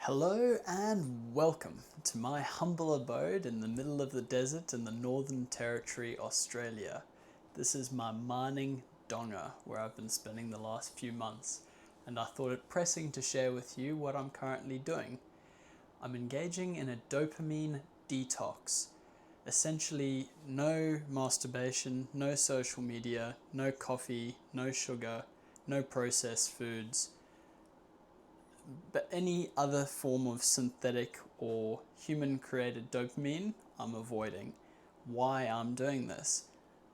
Hello and welcome to my humble abode in the middle of the desert in the Northern Territory, Australia. This is my mining donga where I've been spending the last few months, and I thought it pressing to share with you what I'm currently doing. I'm engaging in a dopamine detox. Essentially, no masturbation, no social media, no coffee, no sugar, no processed foods, but any other form of synthetic or human created dopamine I'm avoiding. Why I'm doing this?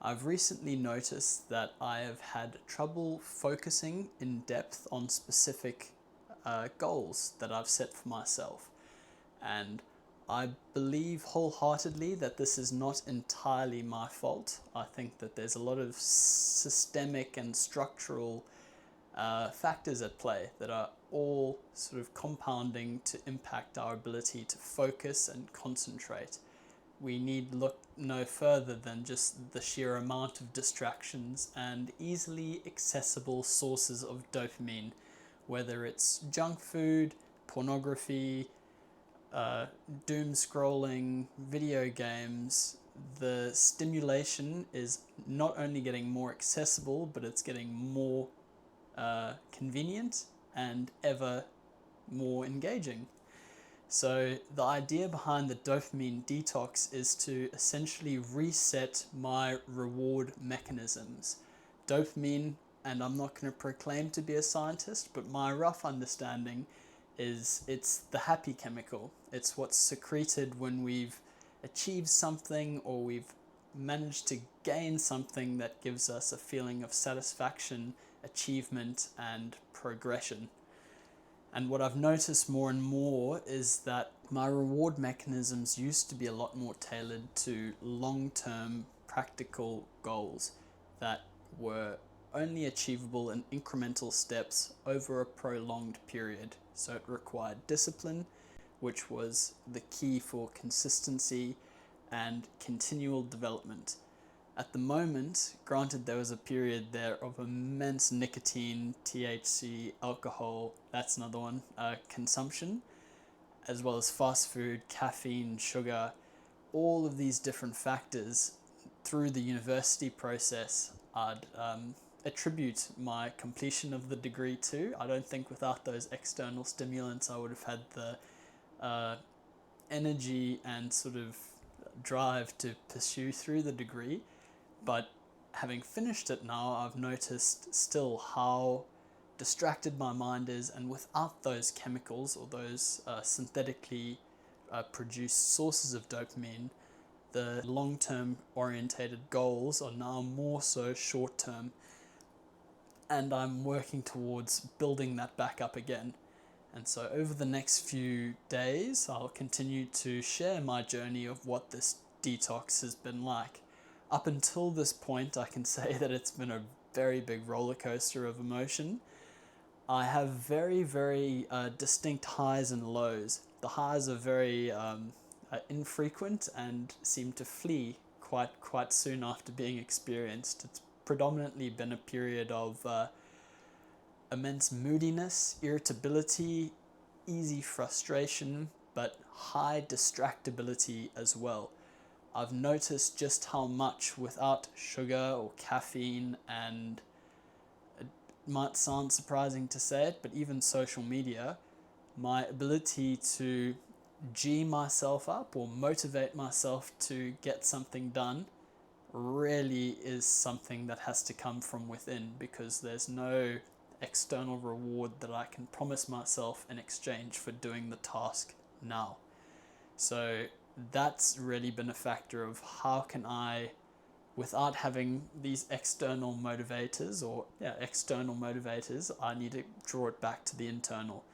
I've recently noticed that I have had trouble focusing in depth on specific goals that I've set for myself. And I believe wholeheartedly that this is not entirely my fault. I think that there's a lot of systemic and structural factors at play that are all sort of compounding to impact our ability to focus and concentrate. We need look no further than just the sheer amount of distractions and easily accessible sources of dopamine, whether it's junk food, pornography, doom scrolling, video games. The stimulation is not only getting more accessible, but it's getting more convenient and ever more engaging. So the idea behind the dopamine detox is to essentially reset my reward mechanisms. Dopamine, and I'm not going to proclaim to be a scientist, but my rough understanding is it's the happy chemical. It's what's secreted when we've achieved something or we've managed to gain something that gives us a feeling of satisfaction, achievement, and progression. And what I've noticed more and more is that my reward mechanisms used to be a lot more tailored to long-term practical goals that were only achievable in incremental steps over a prolonged period. So it required discipline, which was the key for consistency and continual development. At the moment, granted there was a period there of immense nicotine, THC, alcohol, that's another one, consumption, as well as fast food, caffeine, sugar, all of these different factors through the university process I'd attribute my completion of the degree to. I don't think without those external stimulants I would have had the energy and sort of drive to pursue through the degree. But having finished it now, I've noticed still how distracted my mind is, and without those chemicals or those synthetically produced sources of dopamine, the long-term orientated goals are now more so short-term, and I'm working towards building that back up again. And so over the next few days, I'll continue to share my journey of what this detox has been like. Up until this point, I can say that it's been a very big roller coaster of emotion. I have very, very distinct highs and lows. The highs are very infrequent and seem to flee quite soon after being experienced. It's predominantly been a period of immense moodiness, irritability, easy frustration, but high distractibility as well. I've noticed just how much without sugar or caffeine, and it might sound surprising to say it, but even social media, my ability to G myself up or motivate myself to get something done really is something that has to come from within, because there's no external reward that I can promise myself in exchange for doing the task now. So that's really been a factor of how can I, without having these external motivators, I need to draw it back to the internal.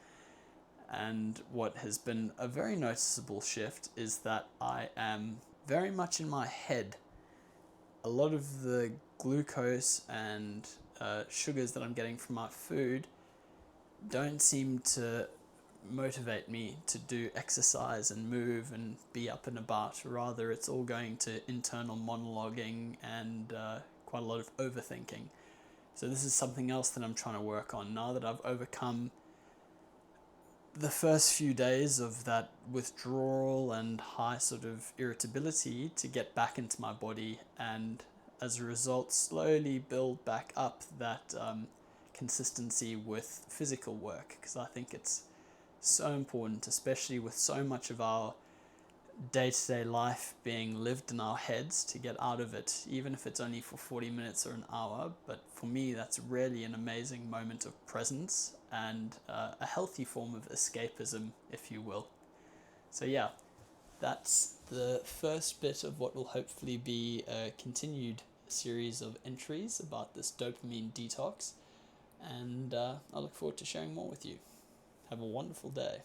And what has been a very noticeable shift is that I am very much in my head. A lot of the glucose and sugars that I'm getting from my food don't seem to motivate me to do exercise and move and be up and about. Rather, it's all going to internal monologuing and quite a lot of overthinking. So this is something else that I'm trying to work on now that I've overcome the first few days of that withdrawal and high sort of irritability to get back into my body, and as a result slowly build back up that consistency with physical work, because I think it's so important, especially with so much of our day-to-day life being lived in our heads, to get out of it, even if it's only for 40 minutes or an hour. But for me, that's really an amazing moment of presence and a healthy form of escapism, if you will. So yeah, that's the first bit of what will hopefully be a continued series of entries about this dopamine detox, and I look forward to sharing more with you. Have a wonderful day.